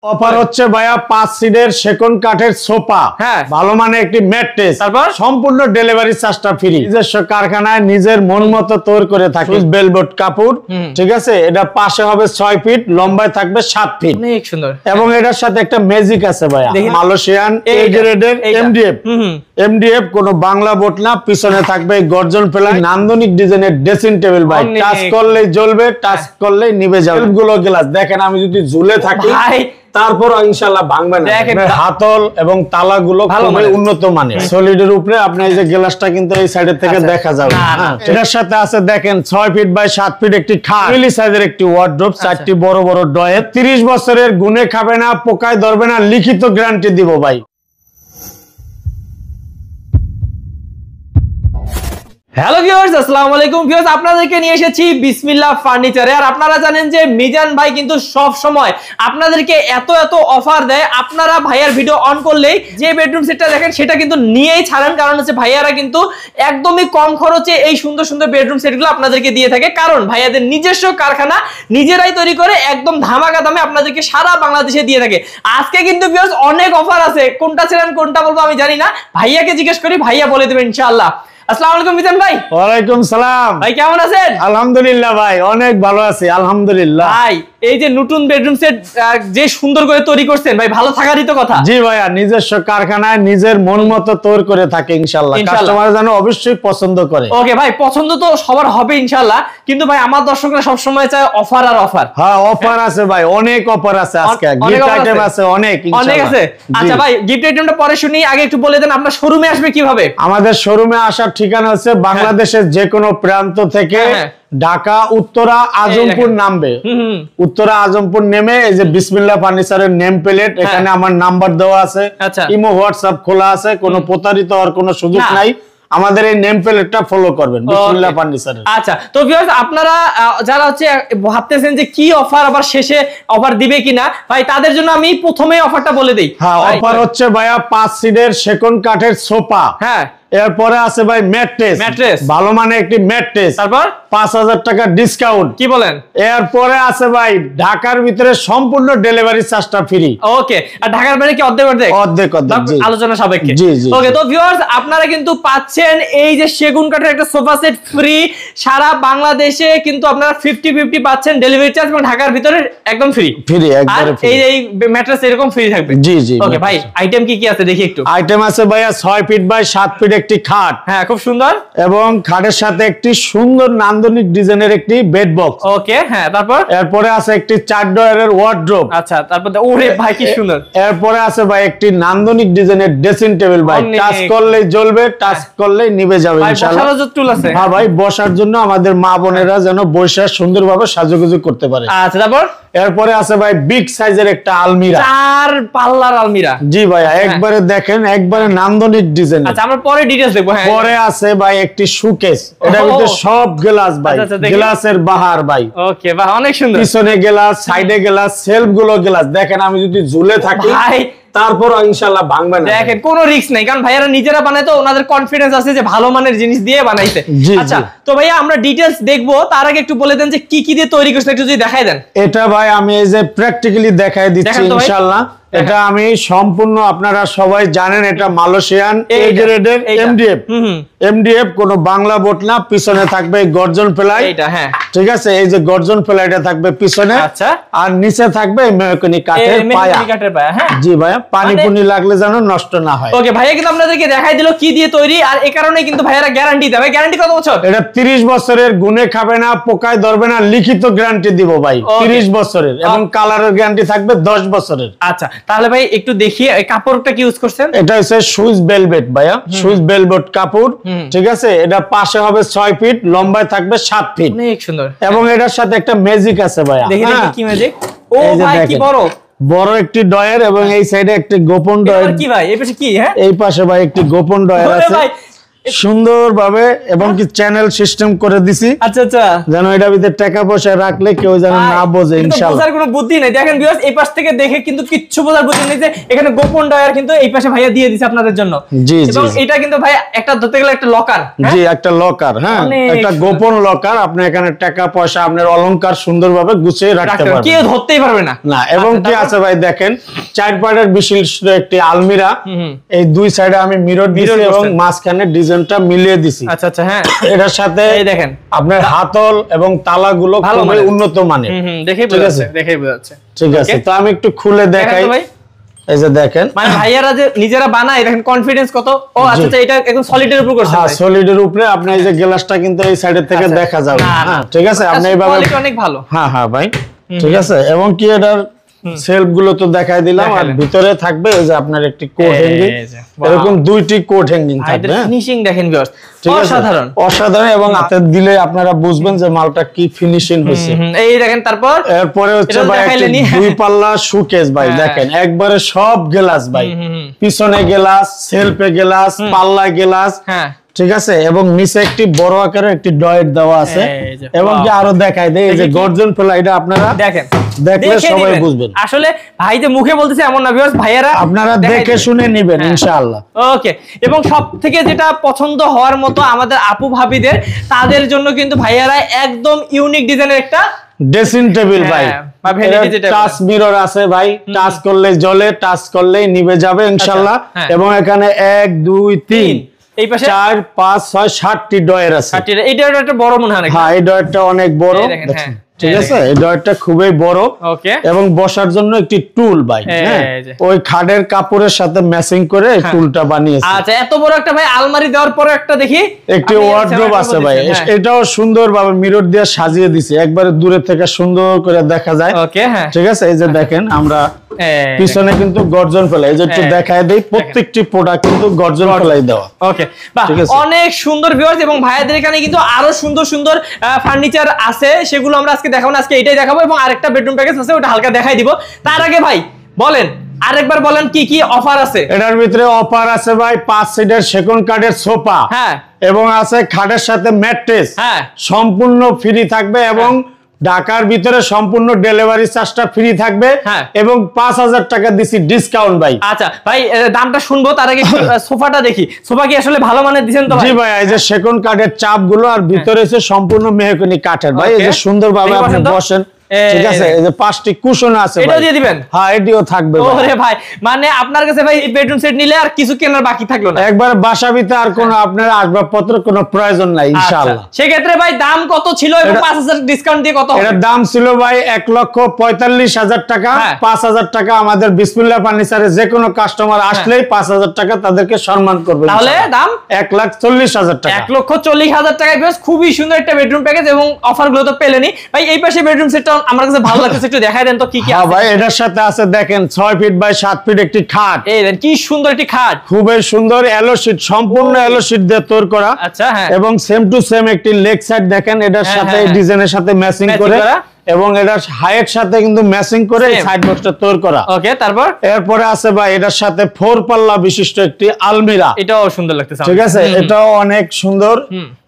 Offer হচ্ছে ভাইয়া 5 সিটের সেকন্ড কাঠের সোফা, হ্যাঁ ভালো মানে একটি ম্যাট্রেস, তারপর সম্পূর্ণ ডেলিভারি চার্জটা ফ্রি। নিজস্ব কারখানায় নিজের মন মতো তৈরি করে থাকি। বেলভেট কাপড়, ঠিক আছে। এটা পাশে হবে 6 ফিট, লম্বায় থাকবে 7 ফিট, অনেক সুন্দর। এবং এটার সাথে একটা ম্যাজিক আছে ভাইয়া, মালয়েশিয়ান এ গ্রেডের এমডিএফ, কোনো বাংলা বোট না। পিছনে থাকবে গর্জন ফেলা নান্দনিক ডিজাইনের ড্রেসিং টেবিল ভাই, টাচ করলেই জ্বলবে, টাচ করলেই নিভে যাবে। গুলো গ্লাস দেখেন, আমি যদি ঝুলে থাকি তারপর ইনশাআল্লাহ ভাঙবে না। হাতল এবং তালাগুলো খুবই উন্নত মানের, সলিডের উপরে। আপনি এই যে গ্লাসটা কিন্তু এই সাইডের থেকে দেখা যাবে। এটার সাথে আছে দেখেন 6 ফিট বাই 7 ফিট একটি খাট, মিলি সাইজের একটি ওয়ার্ড্রোব, 4টি বড় বড় ড্রয়ার। 30 বছরের গুণে খাবে না, পোকায় ধরবে না, লিখিত গ্যারান্টি দিব ভাই। হ্যালো ভিউয়ার্স, আসসালামু আলাইকুম ভিউয়ার্স, আপনাদেরকে নিয়ে এসেছি বিসমিল্লাহ ফার্নিচারে। আর আপনারা জানেন যে মিজান ভাই কিন্তু সব সময় আপনাদেরকে এত অফার দেয়। আপনারা ভাইয়ার ভিডিও অন করলেই যে বেডরুম সেটটা দেখেন সেটা কিন্তু নিয়েই ছাড়েন, কারণ হচ্ছে ভাইয়ারা কিন্তু একদমই কম খরচে এই সুন্দর সুন্দর বেডরুম সেটগুলো আপনাদেরকে দিয়ে থাকে। কারণ ভাইয়াদের নিজস্ব কারখানা, নিজেরাই তৈরি করে একদম ধামাকা দামে আপনাদেরকে সারা বাংলাদেশে দিয়ে থাকে। আজকে কিন্তু ভিউয়ার্স অনেক অফার আছে, কোনটা ছেড়েন কোনটা বলবো আমি জানি না। ভাইয়াকে জিজ্ঞেস করি, ভাইয়া বলে দেবেন ইনশাআল্লাহ। আসসালামু আলাইকুম মিজান ভাই। ওয়ালাইকুম সালাম ভাই, কেমন আছেন? আলহামদুলিল্লাহ ভাই, অনেক ভালো আছি আলহামদুলিল্লাহ। ভাই এই যে নতুন বেডরুম সেট যে সুন্দর করে তৈরি করছেন ভাই, ভালো থাকারই তো কথা। জি ভাইয়া, নিজস্ব কারখানায় নিজের মন মতো তৈরি করে থাকে ইনশাআল্লাহ। কাস্টমার যেন অবশ্যই পছন্দ করে। ওকে ভাই, পছন্দ তো সবার হবে ইনশাআল্লাহ, কিন্তু ভাই আমার দর্শকরা সব সময় চায় অফার আর অফার। হ্যাঁ, অফার আছে ভাই, অনেক অফার আছে আজকে, গিফট আইটেম আছে অনেক অনেক আছে। আচ্ছা ভাই, গিফট আইটেমটা পরে শুনি, আগে একটু বলে দেন আপনার শোরুমে আসবে কিভাবে? আমাদের শোরুমে আসার ঠিকানা হচ্ছে বাংলাদেশের যে কোনো প্রান্ত থেকে ঢাকা উত্তরা আজমপুর নামবে। উত্তরা আজমপুর নেমে এই যে বিসমিল্লাহ ফার্নিচারের নেম প্লেট, এখানে আমার নাম্বার দেওয়া আছে, ইমো হোয়াটসঅ্যাপ খোলা আছে, কোনো প্রতারিত হওয়ার কোনো সুযোগ নাই। আমাদের এই নেম প্লেটটা ফলো করবেন, বিসমিল্লাহ ফার্নিচারের। আচ্ছা, তো ভিউয়ার্স আপনারা যারা হচ্ছে ভাবতেছেন যে কি অফার আবার শেষে অফার দিবে কিনা, ভাই তাদের জন্য আমি প্রথমে অফারটা বলে দেই। হ্যাঁ, অফার হচ্ছে ভাইয়া 5 সিটের সেকন্ড কাঠের সোফা, হ্যাঁ, এরপরে আছে ভাই ম্যাট্রেস, ভালো মানে একটি ম্যাট্রেস, তারপর 5000 টাকা ডিসকাউন্ট। কি বলেন? এরপরে আছে ভাই ঢাকার ভিতরে সম্পূর্ণ ডেলিভারি চার্জটা ফ্রি। ওকে, আর ঢাকার বাইরে কি অর্ধেক আলোচনা সাপেক্ষে? জি জি। ওকে, তো ভিউয়ার্স আপনারা কিন্তু পাচ্ছেন এই যে সেগুন কাঠের একটা সোফা সেট ফ্রি। সারা বাংলাদেশে কিন্তু আপনারা 50-50 পাচ্ছেন ডেলিভারি চার্জ, এবং ঢাকার ভিতরে একদম ফ্রি একবারে ফ্রি। এই ম্যাট্রেস এরকম ফ্রি থাকবে। জি জি। ওকে ভাই, আইটেম কি আছে দেখি একটু। আইটেম আছে ভাইয়া 6 ফিট বাই 7 ফিট একটি খাট, হ্যাঁ খুব সুন্দর, এবং খাটের সাথে একটি সুন্দর নান্দনিক ডিজাইনের একটি বেড বক্স। ওকে, হ্যাঁ, তারপর এরপরে আছে একটি 4 ডয়ারের ওয়ার্ড্রোব। আচ্ছা, তারপর ওরে ভাই কি সুন্দর। এরপরে আছে ভাই একটি নান্দনিক ডিজাইনের ড্রেসিং টেবিল ভাই, টাচ করলেই জ্বলবে, টাচ করলেই নিভে যাবে ইনশাআল্লাহ। বসার টুল আছে? হ্যাঁ ভাই, বসার জন্য আমাদের মা বোনেরা যেন বসে সুন্দরভাবে সাজুগুজু করতে পারে। আচ্ছা, তারপর এরপরে আছে ভাই বিগ সাইজের একটা আলমিরা, 4 পাল্লার আলমিরা। জি ভাইয়া, একবারে দেখেন, একবারে নান্দনিক ডিজাইন। আচ্ছা, আমরা পরে ডিটেইলস দেখব। হ্যাঁ, পরে আছে ভাই একটি শোকেস, এটার ভিতরে সব গ্লাস ভাই, গ্লাসের বাহার ভাই। ওকে ভাই, অনেক সুন্দর। পিছনে গ্লাস, সাইডে গ্লাস, সেলফ গুলো গ্লাস দেখেন, আমি যদি ঝুলে থাকি ভাই তারপর ইনশাআল্লাহ ভাঙবে না। দেখেন কোনো রিস্ক নাই, কারণ ভাইয়ারা নিজেরা বানায়, তো ওনাদের কনফিডেন্স আছে যে ভালো মানের জিনিস দিয়ে বানাইছে। আচ্ছা, তো ভাইয়া আমরা ডিটেইলস দেখবো, তার আগে একটু বলে দেন যে কি কি দিয়ে তৈরি করছেন, একটু যদি দেখাই দেন। এটা ভাই আমি এই যে প্র্যাকটিক্যালি দেখাই দিচ্ছি ইনশাআল্লাহ। এটা আমি সম্পূর্ণ, আপনারা সবাই জানেন, এটা মালয়েশিয়ান এ গ্রেডের এমডিএফ, কোনো বাংলা বোট না। পিছনে থাকবে গর্জন ফ্লাই, হ্যাঁ ঠিক আছে, এই যে গর্জন ফ্লাইটা থাকবে পিছনে। আচ্ছা, আর নিচে থাকবে মেহগনি কাঠের পায়া। হ্যাঁ জি ভাইয়া, পানি পুনি লাগলে যেন নষ্ট না হয়। ওকে, ভাইয়া কিন্তু আপনাদেরকে দেখাই দিল কি দিয়ে তৈরি, আর এই কারণে কিন্তু ভাইয়ারা গ্যারান্টি দেয়। গ্যারান্টি কত বছর? এটা 30 বছরের, গুণে খাবে না, পোকায় ধরবে না, লিখিত গ্যারান্টি দিব ভাই 30 বছরের, এবং কালারের গ্যারান্টি থাকবে 10 বছরের। আচ্ছা, তাহলে ভাই একটু দেখি কাপড়টা কি ইউজ করছেন। এটা হচ্ছে সুইস বেলভেট ভাইয়া, সুইস বেলভেট কাপড়, ঠিক আছে। এটা পাশে হবে 6 ফিট, লম্বায় থাকবে 7 ফিট, অনেক সুন্দর, এবং এটার সাথে একটা ম্যাজিক আছে ভাইয়া। দেখি দেখি কি ম্যাজিক। ও ভাই কি বড় বড় একটি ডয়ার, এবং এই সাইডে একটি গোপন ডয়ার। কি ভাই এই পাশে কি? হ্যাঁ, এই পাশে ভাই একটি গোপন ডয়ার আছে। সুন্দরভাবে এবং কি চ্যানেল সিস্টেম করে দিছি। আচ্ছা আচ্ছা, যেন এটা ভিতরে টাকা পয়সা রাখলে কেউ যেন না বোঝে। ইনশাআল্লাহ বোঝার কোনো বুদ্ধি নাই। দেখেন ভিউয়ার্স, এই পাশ থেকে দেখে কিন্তু কিচ্ছু বোঝার বুদ্ধি নেই যে এখানে গোপন ডয়ার কিন্তু এই পাশে ভাইয়া দিয়ে দিয়েছে আপনাদের জন্য। জি জি, এবং এটা কিন্তু ভাই একটা ধরতে গেলে একটা লকার। জি, একটা লকার। হ্যাঁ, একটা গোপন লকার। আপনি এখানে টাকা পয়সা, আপনার অলংকার সুন্দরভাবে গুছিয়ে রাখতে পারবেন, কেউ ধরতেই পারবে না। না। এবং কি আছে ভাই, দেখেন 4 পার্টের বিশিষ্ট একটি আলমিরা। এই দুই সাইডে আমি মিরর দিয়েছি এবং মাঝখানে ডিজাইনটা মিলিয়ে দিছি। আচ্ছা আচ্ছা, হ্যাঁ। এটার সাথে এই দেখেন আপনার হাতল এবং তালাগুলো খুবই উন্নত মানের। দেখেই বোঝা যাচ্ছে, দেখেই বোঝা যাচ্ছে। ঠিক আছে, তো আমি একটু খুলে দেখাই। এই যে দেখেন, মানে ভাইয়ারা যে নিজেরা বানায়, দেখেন কনফিডেন্স কত। ও আচ্ছা আচ্ছা, এটা একদম সলিডের উপর করছে। হ্যাঁ, সলিডের উপরে। আপনি এই যে গ্লাসটা কিন্তু এই সাইডের থেকে দেখা যাবে। হ্যাঁ, ঠিক আছে, আপনি এইভাবে কোয়ালিটি অনেক ভালো। হ্যাঁ হ্যাঁ ভাই, ঠিক আছে। এবং কি এটার সেলফ গুলো তো দেখাই দিলাম, আর ভিতরে থাকবে এই যে আপনার একটি কোট হ্যাঙ্গিং, এরকম দুইটি কোট হ্যাঙ্গিং থাকবে। ফিনিশিং দেখেন ভিউয়ার্স, অসাধারণ অসাধারণ। এবং হাতে দিলে আপনারা বুঝবেন যে মালটা কি ফিনিশিং হয়েছে। এই দেখেন, এরপরে হচ্ছে ভাই দুই পাল্লা শোকেস ভাই। দেখেন একবারে সব গ্লাস ভাই, পিছনে গ্লাস, সেলফে গ্লাস, পাল্লা গ্লাস। হ্যাঁ, ঠিক আছে। এবং নিচে একটি বড় আকারের একটি ডয়েট দেওয়া আছে। এবং কি আরো দেখাই দেয়, এই যে গর্জন ফেলা, এটা আপনারা দেখেন, দেখলে সবাই বুঝবেন। আসলে ভাই যে মুখে বলতেছে এমন না ভিউয়ার্স, ভাইয়ারা আপনারা দেখে শুনে নেবেন ইনশাআল্লাহ। ওকে। এবং সবথেকে যেটা পছন্দ হওয়ার মতো আমাদের আপু ভাবিদের, তাদের জন্য কিন্তু ভাইয়ারা একদম ইউনিক ডিজাইনের একটা ড্রেসিং টেবিল ভাই। টাচ মিরর আছে ভাই, টাচ করলে জ্বলে, টাচ করলেই নিভে যাবে ইনশাআল্লাহ। এবং এখানে 1 2 3 এই পাশে 4 5 6 7টি ডয়ার আছে। এই ডয়ারটা একটা বড় মনে হয়। হ্যাঁ, এই ডয়ারটা অনেক বড়, ঠিক আছে। এই ডয়ারটা খুবই বড়। ওকে। এবং বসার জন্য একটি টুল ভাই। হ্যাঁ, ওই খাটের কাপড়ের সাথে ম্যাচিং করে এই টুলটা বানিয়েছে। আচ্ছা, এত বড় একটা ভাই আলমারি দেওয়ার পরে একটা দেখি একটি ওয়ার্ডরোব আছে ভাই। এটাও সুন্দরভাবে মিরর দিয়ে সাজিয়ে দিয়েছে, একবারে দূরে থেকে সুন্দর করে দেখা যায়। ওকে, হ্যাঁ, ঠিক আছে। এই যে দেখেন, আমরা পিছনে কিন্তু গর্জন ফেলাই, এই যে একটু দেখায় দেই, প্রত্যেকটি প্রোডাক্ট কিন্তু গর্জন ফেলাই দেওয়া। ওকে, অনেক সুন্দর ভিউয়ার্স। এবং ভাইয়াদের এখানে কিন্তু আরো সুন্দর সুন্দর ফার্নিচার আছে, সেগুলো আমরা আজকে দেখাবো না, আজকে এটাই দেখাবো। এবং আরেকটা বেডরুম প্যাকেজ আছে, ওটা হালকা দেখাই দিব। তার আগে ভাই বলেন, আরেকবার বলেন কি কি অফার আছে। এটার ভিতরে অফার আছে ভাই 5 সিটের সেকেন্ড কার্ডের সোফা। হ্যাঁ, এবং আছে খাটের সাথে ম্যাট্রেস। হ্যাঁ, সম্পূর্ণ ফ্রি থাকবে। এবং ঢাকার ভিতরে সম্পূর্ণ ডেলিভারি চার্জটা ফ্রি থাকবে। এবং 5000 টাকা দিছি ডিসকাউন্ট ভাই। আচ্ছা ভাই, দামটা শুনবো, তার আগে সোফাটা দেখি। সোফা কি আসলে ভালো মানের দিবেন তো ভাই? জি ভাই, এই যে সেকেন্ড কার্ডের চাপগুলো, আর ভিতরে এসে সম্পূর্ণ মেহগনি কাঠের ভাই। এই যে সুন্দরভাবে আপনি বসেন, ঠিক আছে। এই যে 5টি কুশন আছে, এটাও দিয়ে দিবেন? হ্যাঁ, এটিও থাকবে। ওরে ভাই, মানে আপনার কাছে ভাই বেডরুম সেট নিলে আর কিছু কেনার বাকি থাকলো না, একবার বাসা ভিতরে আর কোনো আপনার আসবাবপত্র কোনো প্রয়োজন নাই ইনশাআল্লাহ। সেই ক্ষেত্রে ভাই দাম কত ছিল এবং 5000 ডিসকাউন্ট দিয়ে কত হবে? এর দাম ছিল ভাই 1,45,000 টাকা। 5000 টাকা আমাদের বিসমিল্লাহ ফার্নিচারে যে কোনো কাস্টমার আসলেই 5000 টাকা তাদেরকে সম্মান করবে। তাহলে দাম 1,40,000 টাকা। 1,40,000 টাকায় বেশ খুবই সুন্দর একটা বেডরুম প্যাকেজ। এবং অফার গুলো তো পেলেনই ভাই। এই পাশে বেডরুম সেটটা আমার কাছে ভালো লাগছে, একটু দেখাই দেন তো কি কি আছে। ভাই, এটার সাথে আছে দেখেন 6 ফিট বাই 7 ফিট একটি খাট। এই দেন কি সুন্দর একটি খাট, খুবই সুন্দর এলো শীট, সম্পূর্ণ এলো শীট দিয়ে তৈরি করা। আচ্ছা, হ্যাঁ। এবং সেম টু সেম একটি লেগ সাইড দেখেন, এটার সাথে এই ডিজাইনের সাথে ম্যাচিং করে, এবং এটার হাইট সাথে কিন্তু ম্যাচিং করে সাইড বক্সটা তৈরি করা। ওকে, তারপর এরপরে আছে ভাই এটার সাথে 4 পাল্লা বিশিষ্ট একটি আলমিরা। এটাও সুন্দর লাগতেছে, ঠিক আছে, এটাও অনেক সুন্দর।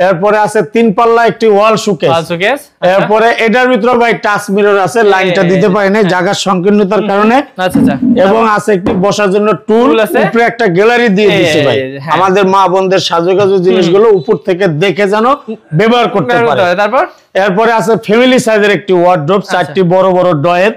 এরপরে আছে 3 পাল্লা একটি ওয়াল শোকেস। এরপরে এটার ভিতরে ভাই টাচ মিরর আছে, লাইনটা দিতে পারি না জায়গার সংকীর্ণতার কারণে। আচ্ছা আচ্ছা। এবং আছে একটি বসার জন্য টুল, উপরে একটা গ্যালারি দিয়ে দিয়েছে ভাই, আমাদের মা বোনদের সাজুগুজু জিনিসগুলো উপর থেকে দেখে যেন ব্যবহার করতে পারে। তারপর এরপরে আছে ফ্যামিলি সাইজের একটি ওয়ার্ডরোব, 4টি বড় বড় ডয়ের।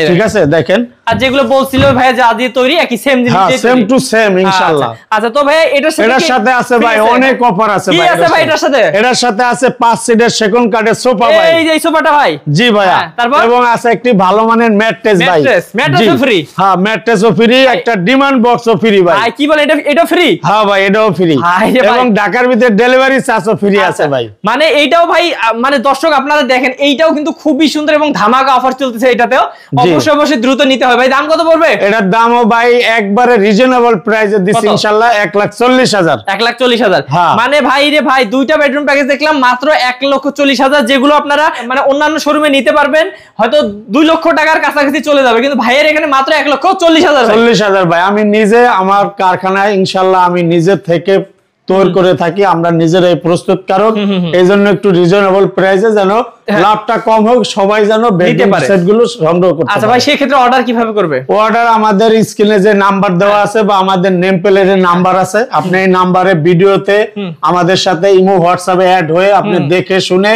ঠিক আছে, দেখেন। আর যেগুলো বলছিল ভাই যা দিয়ে তৈরি একই সেম জিনিস, সেম টু সেম ইনশাআল্লাহ। আচ্ছা, তো ভাই এটার সাথে আছে ভাই অনেক অফার আছে ভাই। কি আছে ভাই এটার সাথে? এটার সাথে আছে 5 সিটের সেকেন্ড কার্ডের সোফা ভাই। এই যে এই সোফাটা ভাই? জি ভাইয়া। এবং আছে একটি ভালো মানের ম্যাট্রেস ভাই। ম্যাট্রেসও ফ্রি? হ্যাঁ, ম্যাট্রেসও ফ্রি, একটা ডিমান্ড বক্সও ফ্রি ভাই। ভাই কি বলেন, এটা ফ্রি? হ্যাঁ ভাই, এটাও ফ্রি। এবং ঢাকার ভিতরে ডেলিভারি চার্জও ফ্রি আছে ভাই। মানে এইটাও ভাই, মানে দর্শক আপনারা দেখেন, এইটাও কিন্তু খুবই সুন্দর এবং ধামাকা অফার চলতেছে এটাতেও। অবশ্যই অবশ্যই দ্রুত নিতে হবে ভাই। দাম কত পড়বে এটার? দামও ভাই একবারে রিজনেবল প্রাইসে দিছি ইনশাআল্লাহ, 1,40,000। 1,40,000। মানে ভাই রে ভাই, দুইটা বেডরুম প্যাকেজ দেখলাম মাত্র 1,40,000, যেগুলো আপনারা মানে অন্যান্য শোরুমে নিতে পারবেন হয়তো 2 লক্ষ টাকার কাছাকাছি চলে যাবে, কিন্তু ভাইয়ের এখানে মাত্র 1,40,000। 40,000 ভাই। আমি নিজে আমার কারখানায় ইনশাআল্লাহ আমি নিজে থেকে তৈরি করে থাকি, আমরা নিজেরাই প্রস্তুতকারক, এই জন্য একটু রিজনেবল প্রাইসে যেন লাভটা কম হোক, সবাই যেন বেডরুম সেটগুলো সংগ্রহ করতে পারে। আচ্ছা ভাই, সেই ক্ষেত্রে অর্ডার কিভাবে করবে? অর্ডার আমাদের স্ক্রিনে যে নাম্বার দেওয়া আছে বা আমাদের নেম প্লেটের নাম্বার আছে, আপনি এই নাম্বারে ভিডিওতে আমাদের সাথে ইমো হোয়াটসঅ্যাপে অ্যাড হয়ে আপনি দেখে শুনে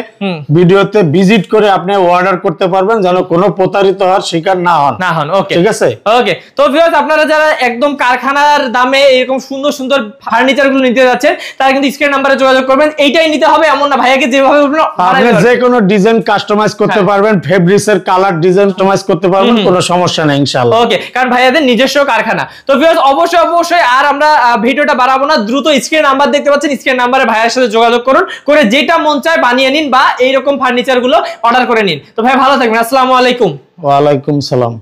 ভিডিওতে ভিজিট করে আপনি অর্ডার করতে পারবেন, যেন কোনো প্রতারিত হওয়ার শিকার না হন। ওকে, ঠিক আছে। ওকে, তো ভিউয়ার্স, আপনারা যারা একদম কারখানার দামে এরকম সুন্দর সুন্দর ফার্নিচার গুলো নিতে যাচ্ছেন, তারা কিন্তু স্ক্রিন নাম্বারে যোগাযোগ করবেন। এইটাই নিতে হবে এমন না, ভাইয়াকে যেভাবে বলবেন আপনি যে কোনো ডিজাইন কাস্টমাইজ করতে পারবেন, ফেব্রিক্স এর কালার ডিজাইন কাস্টমাইজ করতে পারবেন, কোনো সমস্যা নেই ইনশাআল্লাহ। ওকে, কারণ ভাইয়াদের নিজস্ব কারখানা। তো ভিউয়ার্স, অবশ্যই আর আমরা ভিডিওটা বাড়াবো না, দ্রুত স্ক্রিন নাম্বার দেখতে পাচ্ছেন, স্ক্রিন নাম্বারে ভাইয়ার সাথে যোগাযোগ করুন, করে যেটা মন চায় বানিয়ে নিন বা এইরকম ফার্নিচার গুলো অর্ডার করে নিন। তো ভাই ভালো থাকবেন, আসসালামু আলাইকুম। ওয়া আলাইকুম সালাম।